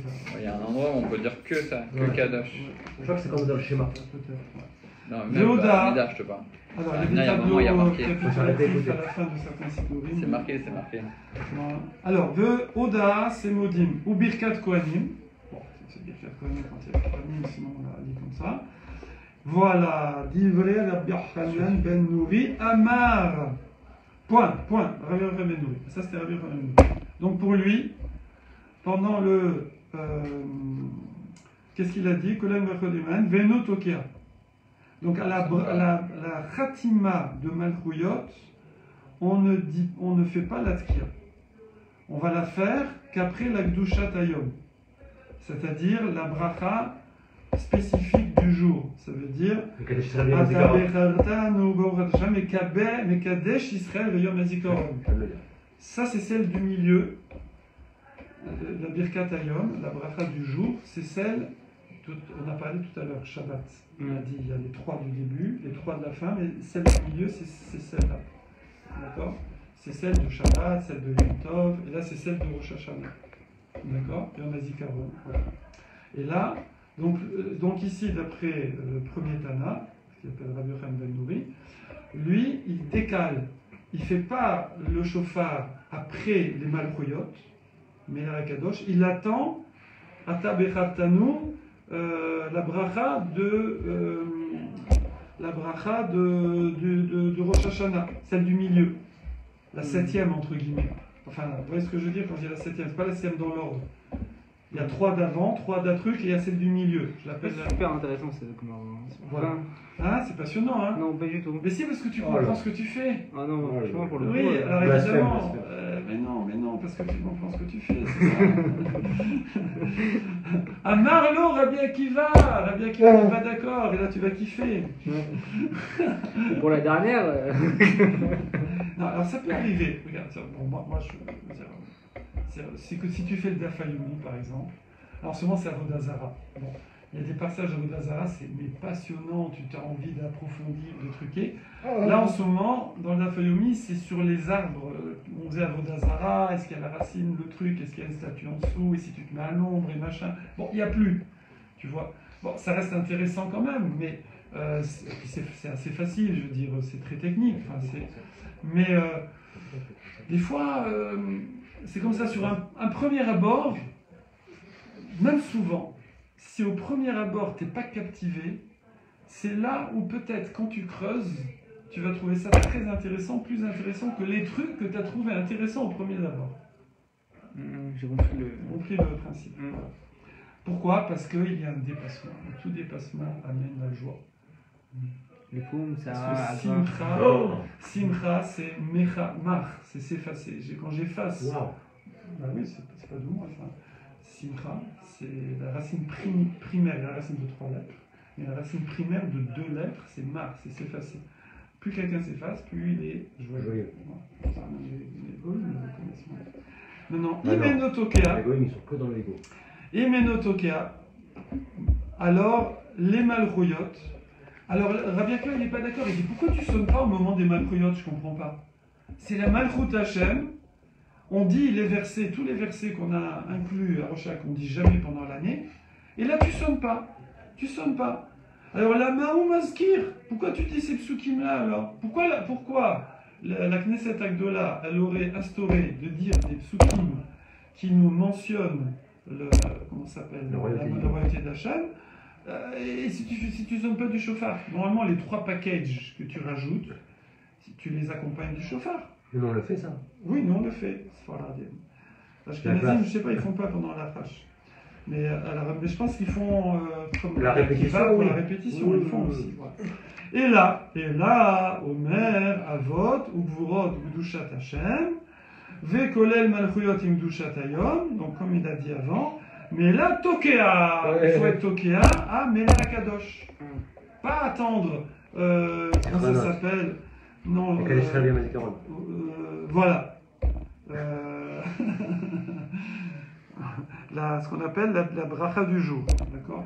pas. Il y a un endroit où on peut dire que ça, que Ouais. Kadosh. Je crois que c'est comme dans le schéma. Peut-être, ouais. Non, Yehuda. même Amida, je te parle. Alors, Ah, il y là, il y a a un des moment, il y a tableaux marqué. capitulatifs à la fin de certains sidorim. C'est marqué, c'est marqué. Voilà. Alors, Oda, c'est Modim, ou Birkat Kohanim. Bon, c'est Birkat Kohanim quand il y a Kohanim, sinon on l'a dit comme ça. Voilà, Divrei Rabbi Hanan ben Nouri, Amar. Point. Rabbi Yochanan ben Nouri. Ça, c'était Rabbi Yochanan ben Nouri. Donc, pour lui, pendant le. Qu'est-ce qu'il a dit? Kolam Vachodiman, Veno Tokia. Donc, à la Khatima de Malchouyot, on ne fait pas la Tkia. On va la faire qu'après la Gdushat Hayom, c'est-à-dire la bracha spécifique du jour. Ça veut dire Le Kadosh Israël et Zikaron. Mekadesh Israël Yom HaZikaron. Je viens de le dire. Ça, c'est celle du milieu. La Birkat Hayom, la bracha du jour, c'est celle, on a parlé tout à l'heure, Shabbat. On a dit il y a les 3 du début, les 3 de la fin, mais celle du milieu, c'est celle-là. D'accord? C'est celle de Shabbat, celle de Yom Tov, et là, c'est celle de Rosh Hashanah. D'accord? Yom HaZikaron. Voilà. Et là, donc ici, d'après le premier Tana, qui s'appelle Rabbi Yochanan ben Nouri, lui, il décale. Il ne fait pas le chauffard après les Malchouyot, mais la Kadosh, il attend Ata Bechartanu, la bracha de Rosh Hashanah, celle du milieu, la 7e entre guillemets. Enfin, vous voyez ce que je veux dire quand je dis la 7e, c'est pas la 7e dans l'ordre. Il y a 3 d'avant, 3 d'un truc, et il y a celle du milieu. Je l'appelle C'est la... super intéressant, c'est comment. Voilà. Ah, c'est passionnant, hein? Non, pas du tout. Mais si, parce que tu Oh comprends là. ce que tu fais. Ah non, Ouais, franchement, pour le coup. Oui, alors blasphème, évidemment. blasphème. Mais non, parce que tu comprends ce que tu fais, c'est ça. Amarlo, Rabbi Akiva n'est pas d'accord, et là tu vas kiffer. Pour la dernière. Non, alors ça peut arriver. Regarde, tiens, bon, moi je veux dire, c'est que si tu fais le Dafayumi par exemple, alors souvent c'est Avodazara. Bon, il y a des passages Avodazara, c'est mais passionnant, tu as envie d'approfondir, de truquer. Là en ce moment, dans le Dafayumi, c'est sur les arbres. On faisait Avodazara, est-ce qu'il y a la racine, le truc, est-ce qu'il y a une statue en dessous, et si tu te mets à l'ombre et machin. Bon, il n'y a plus, tu vois. Bon, ça reste intéressant quand même, mais c'est assez facile, je veux dire, c'est très technique. Enfin, mais des fois, c'est comme ça, sur un premier abord, même souvent, si au premier abord tu n'es pas captivé, c'est là où peut-être quand tu creuses, tu vas trouver ça très intéressant, plus intéressant que les trucs que tu as trouvé intéressants au premier abord. J'ai compris le. J'ai compris le principe. Voilà. Pourquoi? Parce qu'il y a un dépassement. Et tout dépassement amène la joie. Le poum, ça. Parce que simcha, c'est mecha, mar, c'est s'effacer. Quand j'efface, Waouh. bah oui, c'est pas de moi ça. Simcha, c'est la racine primaire, la racine de 3 lettres. Et la racine primaire de 2 lettres, c'est mar, c'est s'effacer. Plus quelqu'un s'efface, plus il est joyeux. Voilà. Ça amène les goïms, le reconnaissement. Maintenant, Ah non. Imenotokea. Les goïms, ils sont que dans l'ego. Imenotokea. Alors, les Malchouyot. Alors Rabbi Akiva, il n'est pas d'accord, il dit pourquoi tu sonnes pas au moment des Malchouyot, je comprends pas. C'est la Malchut Hashem, on dit les versets, tous les versets qu'on a inclus à Roshak, on dit jamais pendant l'année, et là tu sonnes pas, Alors la Maou Maskir, pourquoi tu dis ces psukim là alors? Pourquoi la Knesset Agdola, elle aurait instauré de dire des psukim qui nous mentionnent comment ça s'appelle, la royauté d'Hachem, et si tu sonnes pas du chauffard, normalement les 3 packages que tu rajoutes, si tu les accompagnes du chauffard. Nous on le fait ça. Oui, nous on le fait. Ashkenazim, je sais pas, ils font pas pendant la fâche. Mais je pense qu'ils font comme la répétition. Pour la répétition, ils font aussi. Voilà. Et là, Omer, Avot, Ugvurot, Gdushat Hashem, Vekolel Malchuyot im Gdushat Hayom, donc comme il a dit avant, mais là, Tokea, il faut être Tokea à Mela Kadosh. Pas attendre, comment ça s'appelle? Non, voilà. Ce qu'on appelle la bracha du jour. D'accord?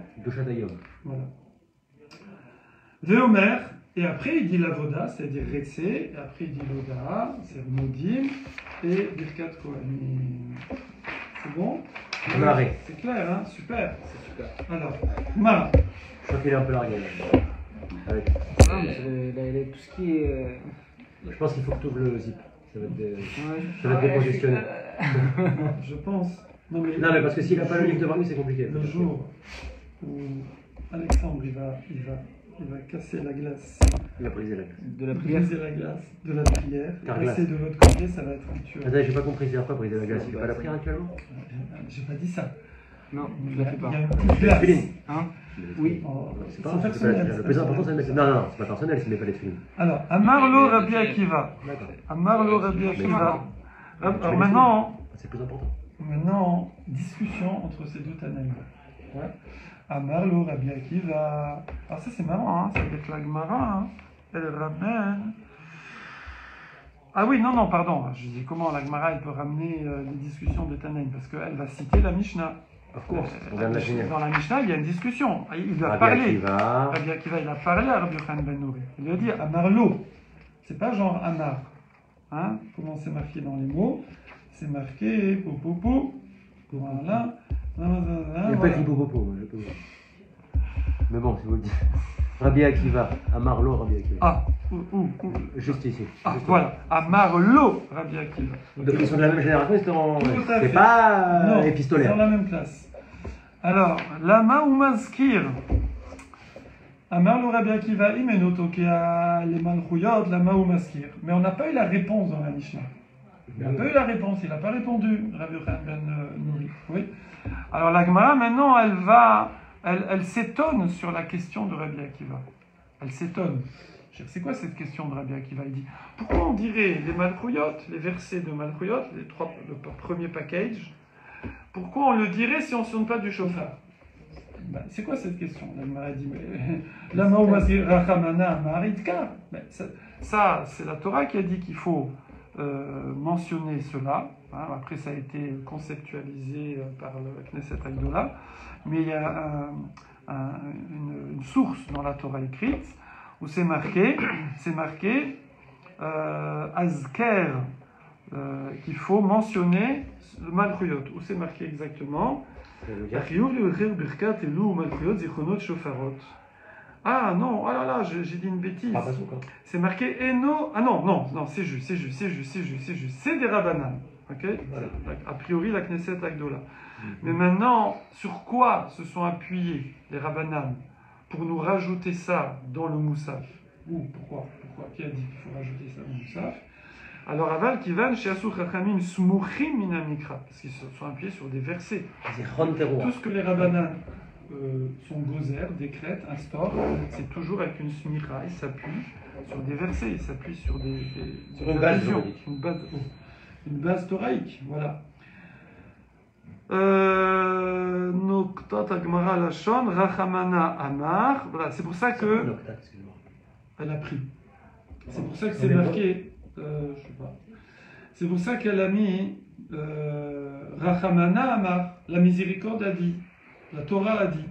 Voilà. Veomer, et après il dit la voda, c'est-à-dire Retsé, et après il dit l'oda, c'est Modim, et Birkat Kohanim. C'est bon? C'est clair, hein? Super. C'est super. Alors, Mara. Je crois qu'il est un peu largué là. Avec... Non, mais tout ce qui est. Je pense qu'il faut que tu ouvres le zip. Ça va être, Ça va être décongestionné. Je pense. Non mais parce que s'il n'a pas le livre devant lui, c'est compliqué. Le jour où Alexandre il va casser la glace. Il a brisé la glace. De la prière. Briser la glace de la prière. Passer de l'autre côté, ça va être un tueur. Attends, j'ai pas compris, c'est quoi briser la glace? Il fait pas la prière actuellement? J'ai pas dit ça. Non, je la fais pas. Il y a une petite glace. Hein? Oui. C'est pas personnel. Le plus important, c'est de mettre. Non, c'est pas personnel s'il n'est pas les films. Alors, Amarlo Rabbi Akiva. D'accord. Amarlo Rabbi Akiva. Alors c'est plus important. Maintenant, discussion entre ces deux Tanaïm. Ouais. Amarlo Rabbi Akiva. Alors ça c'est marrant, hein, c'est avec la Gemara, hein. Elle ramène. Ah oui, non, pardon. Je dis comment la Gemara elle peut ramener les discussions de Tanaïm, parce qu'elle va citer la Mishnah. Of course, on vient de la finir. Dans la Mishnah, il y a une discussion. Il a parlé. Rabbi Akiva, il a parlé à Rabbi Yochanan ben Nouri. Il lui a dit Amarlo. C'est pas genre Amar. Hein? Comment c'est marqué dans les mots? C'est marqué popopo. Voilà. Il n'y a pas dit popopo, je peux voir. Mais bon, si vous le dites. Rabbi Akiva, Amarlo, Rabbi Akiva. Ah, juste ici. Ah, juste voilà. Amarlo, Rabbi Akiva. Donc ils sont de la même génération, c'est pas épistolaire. Ils sont dans la même classe. Alors, Lama ou Maskir. Amarlo Rabbi Akiva, Imenotokea, les Malchouyot, Lama ou Maskir. Mais on n'a pas eu la réponse dans la Mishnah. Il n'a pas eu la réponse, il n'a pas répondu, Rabbi Yochanan ben Nouri. Oui. Alors la Gemara, maintenant, elle s'étonne sur la question de Rabbi Akiva. Elle s'étonne. C'est quoi cette question de Rabbi Akiva? Il dit, pourquoi on dirait les Malchouyot, les versets de Malchouyot, le premier package, pourquoi on le dirait si on ne sonne pas du chauffard? Ben, c'est quoi cette question? La Gemara dit, la Maoumazir Rachamana Maritka. Ça, c'est la Torah qui a dit qu'il faut mentionner cela. Hein, après, ça a été conceptualisé par le Knesset Agdola. Mais il y a une source dans la Torah écrite où c'est marqué Azker, qu'il faut mentionner le Malchuyot. Où c'est marqué exactement? Ah non, oh là là, j'ai dit une bêtise. C'est marqué Eno. Ah non, c'est juste. C'est des Rabbanan. Okay, voilà. A priori, la Knesset Agdola. Mais maintenant, sur quoi se sont appuyés les Rabbanan pour nous rajouter ça dans le Moussaf? Ou pourquoi? Qui a dit qu'il faut rajouter ça dans le Moussaf? Alors, Aval Kivan, Sheasu Chachamim Smuchim Minamikra, parce qu'ils se sont appuyés sur des versets. Tout ce que les Rabbanan sont gozer, décrètent, instaurent, c'est toujours avec une smicha, ils s'appuient sur des versets, ils s'appuient sur une base une base toraïque, voilà. Noktat Agmara Lashon, Rachamana Amar, voilà, c'est pour ça que elle a pris. C'est pour ça que c'est marqué, je sais pas. C'est pour ça qu'elle a mis Rachamana Amar, la miséricorde a dit. La Torah a dit.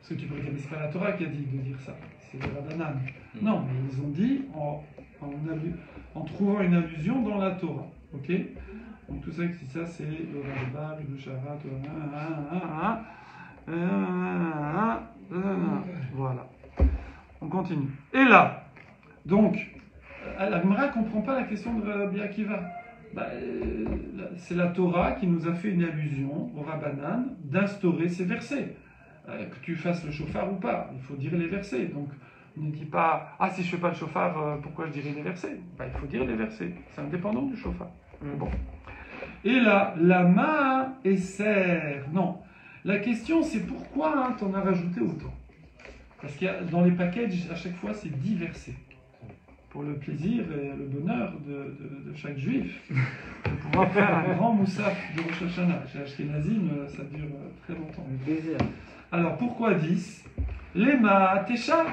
Parce que tu pourrais dire, mais c'est pas la Torah qui a dit de dire ça, c'est le Rabbanan. Non, mais ils ont dit en trouvant une allusion dans la Torah. Ok. Donc tout ça, c'est le Rambam, le Sharat, voilà. On continue. Et là, donc, la Gemara ne comprend pas la question de Rabbi Akiva. C'est la Torah qui nous a fait une allusion au Rabbanan d'instaurer ces versets. Que tu fasses le shofar ou pas, il faut dire les versets. Donc, ne dis pas, ah, si je ne fais pas le shofar, pourquoi je dirais les versets? Il faut dire les versets. C'est indépendant du shofar. Bon. Et là, lama et serre. Non. La question, c'est pourquoi tu en as rajouté autant? Parce que dans les packages, à chaque fois, c'est 10 versets. Pour le plaisir et le bonheur de chaque juif, de pouvoir faire un grand moussaf de Rosh Hashanah. Chez Ashkenazim, ça dure très longtemps. Avec plaisir. Alors, pourquoi 10? Lema, Tesha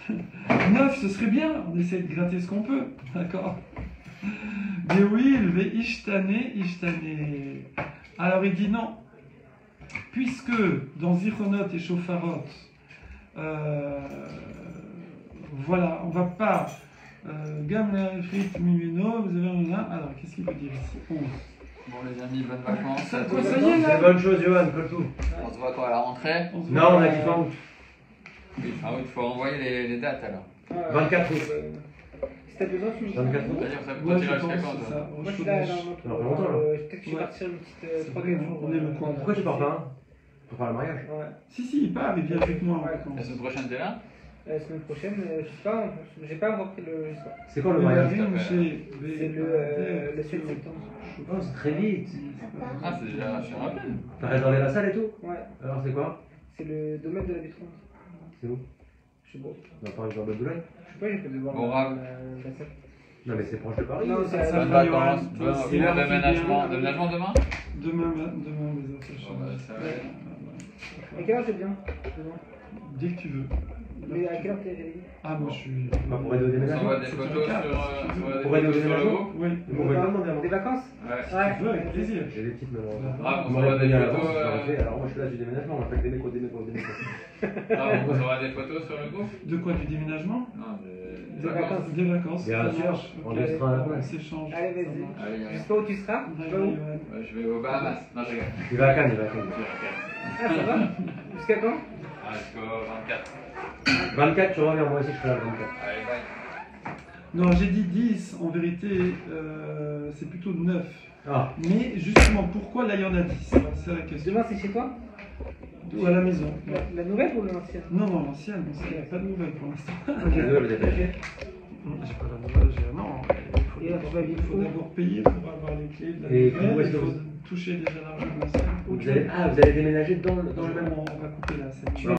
9, ce serait bien. On essaie de gratter ce qu'on peut. D'accord? Dewil, ve ishtane. Alors, il dit non. Puisque dans Zichronot et Shofarot, voilà, on va pas. Gam frit mimino, vous avez un. Alors, qu'est-ce qu'il veut dire ici? 11. Bon, les amis, bonnes vacances. Ça y est, là? C'est bonne chose, Johan, comme tout. On se voit quand à la rentrée? Non, on a dit fin août. Oui, fin août, il faut envoyer les dates alors. 24 août. Si t'as besoin, tu me dis. 24 août. C'est-à-dire, ça peut Ouais, tirer je pense jusqu'à quand, que c'est toi? ça. Moi, je suis là, Alors, longtemps, là. peut-être que je vais Ouais. partir une petite C'est 3-4 vrai, jours. on est le coin. Pourquoi tu pars pas pour faire le mariage? Ouais. Si, il part, il vient avec moi en Ouais. La vacances. semaine prochaine, t'es là? La semaine prochaine, je sais pas, j'ai pas encore pris le. Je sais pas. C'est quand le Le mariage? mariage, C'est le 7 septembre. Oh, c'est très vite. Ah, c'est déjà, je suis rappelé. T'as réservé la salle et tout? Ouais, Alors, c'est quoi? c'est le domaine de la Bétrande. C'est où? Je sais pas. Dans Paris, genre de Boulogne? Je sais pas, j'ai pas dû voir Bon, la Rav. salle. Non, mais c'est proche de Paris. Non, c'est Ça Bonnes va, vacances, Johan. bon C'est l'heure déménagement. qui vient. Déménagement demain? Demain, les autres Bon, bah, ça va. À quelle heure j'ai bien demain? Dès que tu veux. Mais à quelle heure t'es. Ah, moi je suis. Bah, pour aider au On déménagement. s'envoie des C'est photos un sur, cap, si tu veux. des Pour aider au photos sur le déménagement. groupe. Oui, Vous pouvez pas demander avant. Des vacances? Ouais. si tu veux, avec plaisir. J'ai des petites malheureusement. Ah, on Vous s'envoie m'aurez des payé à l'avance, photos. j'aurais fait. Alors moi je suis là du déménagement, on appelle des mecs au déménagement. Ah, on s'envoie des photos sur le groupe? De quoi? Du déménagement? Non, Des vacances. Des vacances. Bien ça sûr, marche. on Ok. laissera un peu. On s'échange. Allez, ça vas-y. marche. Allez, Je y sais pas où tu seras. Ouais, Tu vas où? Ouais, je vais aux Bahamas. Non, je rigole. Il va à Cannes, il va à Cannes. Je vais à Cannes. Ah, ça va? Jusqu'à quand? Ah, jusqu'au 24. 24, tu reviens, moi aussi je serai là le 24. Allez, bye. Non, j'ai dit 10, en vérité, c'est plutôt 9. Ah, Mais justement, pourquoi là il y en a 10? C'est la question. Demain, c'est chez toi? Ou à la maison. La nouvelle ou l'ancienne? Non, l'ancienne, il n'y a pas de nouvelles pour l'instant. désolé, vous êtes Ok. J'ai pas la nouvelle, non. Et là, tu vas vivre Il faut où? d'abord payer pour avoir les clés de la Et nouvelle, où est-ce il que faut vous- toucher déjà l'argent de l'ancienne. vous allez déménager dans le même. On va couper là, c'est Tu